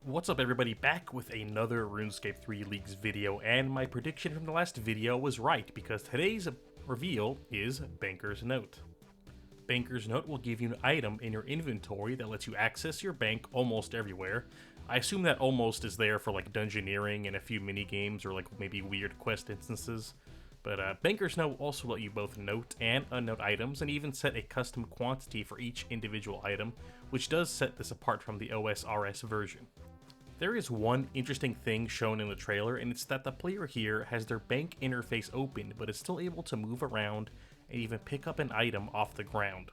What's up everybody, back with another RuneScape 3 Leagues video, and my prediction from the last video was right because today's reveal is Banker's Note. Banker's Note will give you an item in your inventory that lets you access your bank almost everywhere. I assume that almost is there for like dungeoneering and a few mini games or like maybe weird quest instances. But Banker's Note will also let you both note and unnote items, and even set a custom quantity for each individual item, which does set this apart from the OS/RS version. There is one interesting thing shown in the trailer, and it's that the player here has their bank interface open, but is still able to move around and even pick up an item off the ground.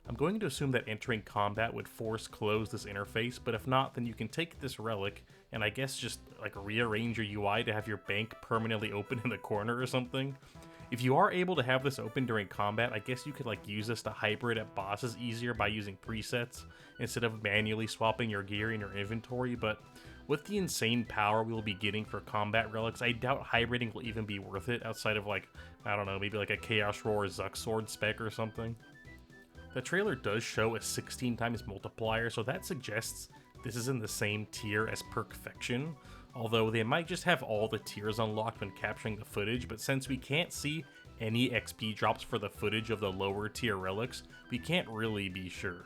I'm going to assume that entering combat would force close this interface, but if not, then you can take this relic and I guess just like rearrange your UI to have your bank permanently open in the corner or something. If you are able to have this open during combat, I guess you could like use this to hybrid at bosses easier by using presets instead of manually swapping your gear in your inventory, but with the insane power we will be getting for combat relics, I doubt hybriding will even be worth it outside of like, I don't know, maybe like a Chaos Roar Zuck Sword spec or something. The trailer does show a 16 times multiplier, so that suggests this is in the same tier as Perfection, although they might just have all the tiers unlocked when capturing the footage, but since we can't see any XP drops for the footage of the lower tier relics, we can't really be sure.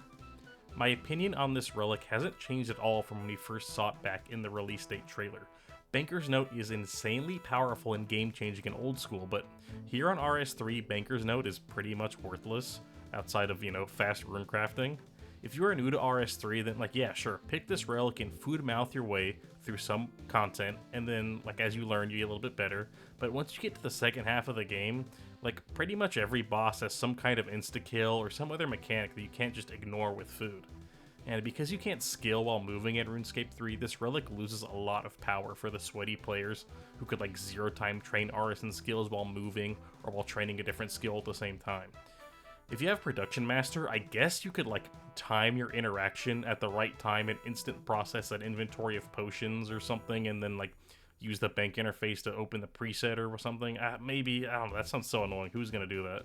My opinion on this relic hasn't changed at all from when we first saw it back in the release date trailer. Banker's Note is insanely powerful and game-changing in old school, but here on RS3, Banker's Note is pretty much worthless, outside of, fast rune crafting. If you are new to RS3, then yeah, sure, pick this relic and food mouth your way through some content, and then as you learn, you get a little bit better. But once you get to the second half of the game, pretty much every boss has some kind of insta-kill or some other mechanic that you can't just ignore with food. And because you can't skill while moving at RuneScape 3, this relic loses a lot of power for the sweaty players who could zero-time train Artisan skills while moving or while training a different skill at the same time. If you have Production Master, I guess you could time your interaction at the right time and instant process an inventory of potions or something, and then use the bank interface to open the preset or something. Maybe, I don't know, that sounds so annoying. Who's gonna do that?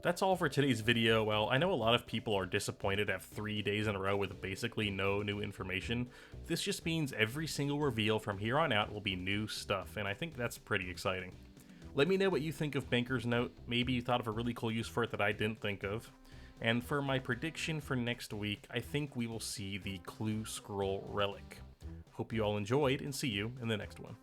That's all for today's video. Well, I know a lot of people are disappointed to have 3 days in a row with basically no new information. This just means every single reveal from here on out will be new stuff, and I think that's pretty exciting. Let me know what you think of Banker's Note. Maybe you thought of a really cool use for it that I didn't think of. And for my prediction for next week, I think we will see the Clue Scroll Relic. Hope you all enjoyed, and see you in the next one.